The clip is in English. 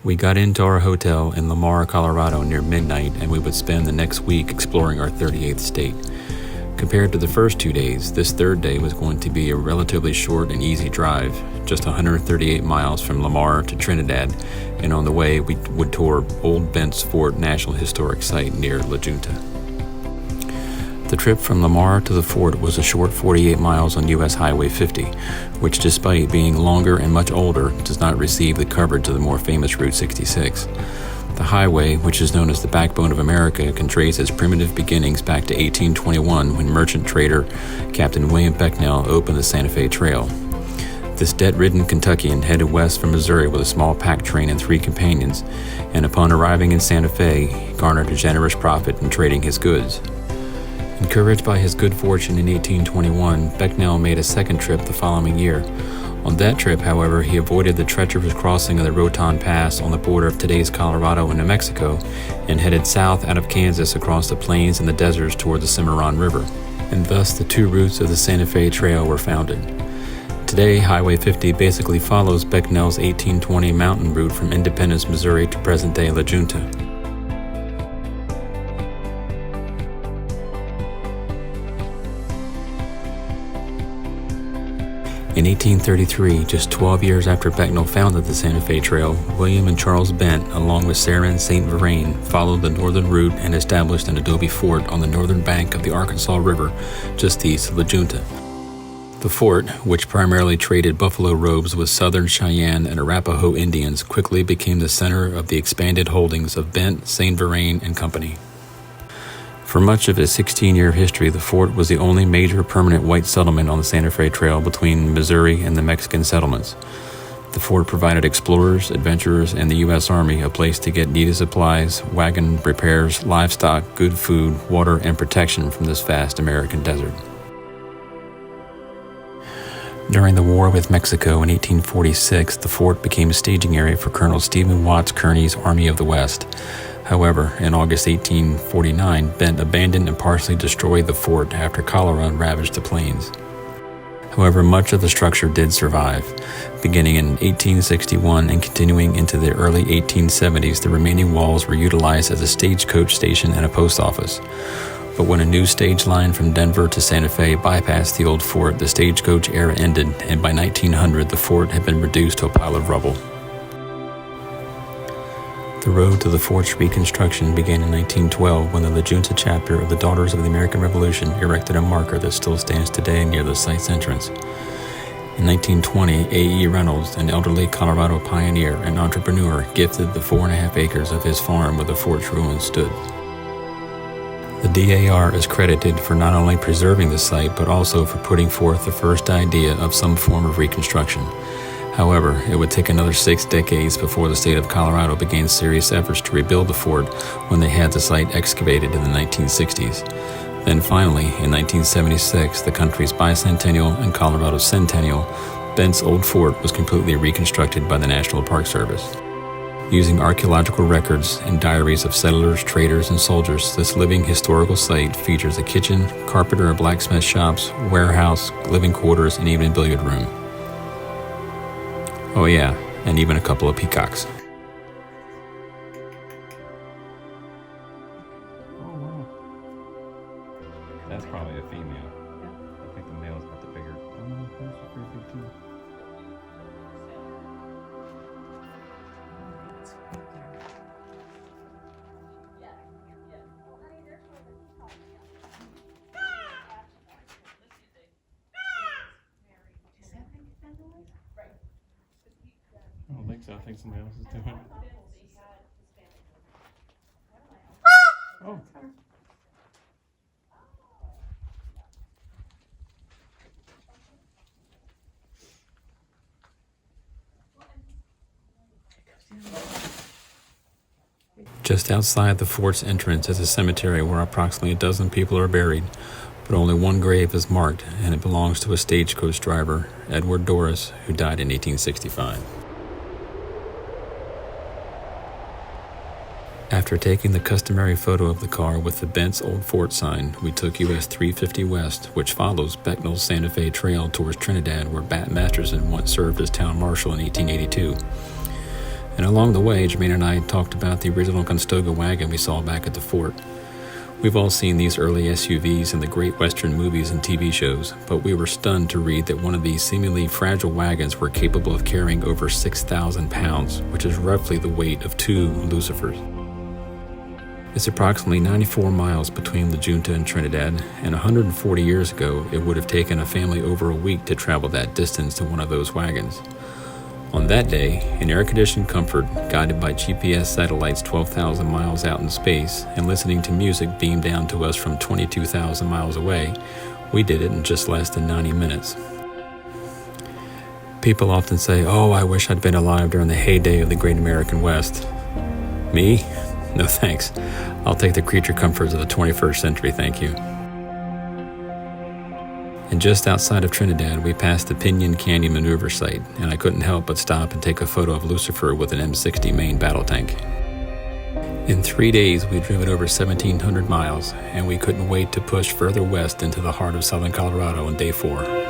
We got into our hotel in Lamar, Colorado near midnight, and we would spend the next week exploring our 38th state. Compared to the first 2 days, this third day was going to be a relatively short and easy drive, just 138 miles from Lamar to Trinidad, and on the way we would tour Old Bent's Fort National Historic Site near La Junta. The trip from Lamar to the fort was a short 48 miles on U.S. Highway 50, which despite being longer and much older, does not receive the coverage of the more famous Route 66. The highway, which is known as the backbone of America, can trace its primitive beginnings back to 1821 when merchant trader Captain William Becknell opened the Santa Fe Trail. This debt-ridden Kentuckian headed west from Missouri with a small pack train and 3 companions, and upon arriving in Santa Fe, garnered a generous profit in trading his goods. Encouraged by his good fortune in 1821, Becknell made a second trip the following year. On that trip, however, he avoided the treacherous crossing of the Rotan Pass on the border of today's Colorado and New Mexico and headed south out of Kansas across the plains and the deserts toward the Cimarron River, and thus the 2 routes of the Santa Fe Trail were founded. Today, Highway 50 basically follows Becknell's 1820 mountain route from Independence, Missouri to present-day La Junta. In 1833, just 12 years after Becknell founded the Santa Fe Trail, William and Charles Bent, along with Sarah and St. Verrain, followed the northern route and established an adobe fort on the northern bank of the Arkansas River, just east of La Junta. The fort, which primarily traded buffalo robes with Southern Cheyenne and Arapaho Indians, quickly became the center of the expanded holdings of Bent, St. Verrain and Company. For much of its 16-year history, the fort was the only major permanent white settlement on the Santa Fe Trail between Missouri and the Mexican settlements. The fort provided explorers, adventurers, and the U.S. Army a place to get needed supplies, wagon repairs, livestock, good food, water, and protection from this vast American desert. During the war with Mexico in 1846, the fort became a staging area for Colonel Stephen Watts Kearny's Army of the West. However, in August 1849, Bent abandoned and partially destroyed the fort after cholera ravaged the plains. However, much of the structure did survive. Beginning in 1861 and continuing into the early 1870s, the remaining walls were utilized as a stagecoach station and a post office. But when a new stage line from Denver to Santa Fe bypassed the old fort, the stagecoach era ended, and by 1900, the fort had been reduced to a pile of rubble. The road to the fort's reconstruction began in 1912 when the La Junta chapter of the Daughters of the American Revolution erected a marker that still stands today near the site's entrance. In 1920, A.E. Reynolds, an elderly Colorado pioneer and entrepreneur, gifted the 4.5 acres of his farm where the fort's ruins stood. The DAR is credited for not only preserving the site but also for putting forth the first idea of some form of reconstruction. However, it would take another 6 decades before the state of Colorado began serious efforts to rebuild the fort when they had the site excavated in the 1960s. Then finally, in 1976, the country's bicentennial and Colorado's centennial, Bent's old fort was completely reconstructed by the National Park Service. Using archaeological records and diaries of settlers, traders, and soldiers, this living historical site features a kitchen, carpenter and blacksmith shops, warehouse, living quarters, and even a billiard room. Oh yeah, and even a couple of peacocks. Oh wow. That's probably a female. I think the male's got the bigger. Oh no, that's pretty big too. I don't think so. I think somebody else is doing it. Oh. Just outside the fort's entrance is a cemetery where approximately 12 people are buried, but only one grave is marked, and it belongs to a stagecoach driver, Edward Doris, who died in 1865. After taking the customary photo of the car with the Bent's Old Fort sign, we took US 350 West, which follows Becknell's Santa Fe Trail towards Trinidad, where Bat Masterson once served as town marshal in 1882. And along the way, Jermaine and I talked about the original Conestoga wagon we saw back at the fort. We've all seen these early SUVs in the great Western movies and TV shows, but we were stunned to read that one of these seemingly fragile wagons were capable of carrying over 6,000 pounds, which is roughly the weight of 2 Lucifers. It's approximately 94 miles between the Junta and Trinidad, and 140 years ago, it would have taken a family over a week to travel that distance in one of those wagons. On that day, in air-conditioned comfort, guided by GPS satellites 12,000 miles out in space, and listening to music beamed down to us from 22,000 miles away, we did it in just less than 90 minutes. People often say, "Oh, I wish I'd been alive during the heyday of the Great American West." Me? No thanks. I'll take the creature comforts of the 21st century, thank you. And just outside of Trinidad, we passed the Pinyon Canyon maneuver site, and I couldn't help but stop and take a photo of Lucifer with an M60 main battle tank. In 3 days, we'd driven over 1,700 miles, and we couldn't wait to push further west into the heart of southern Colorado on day 4.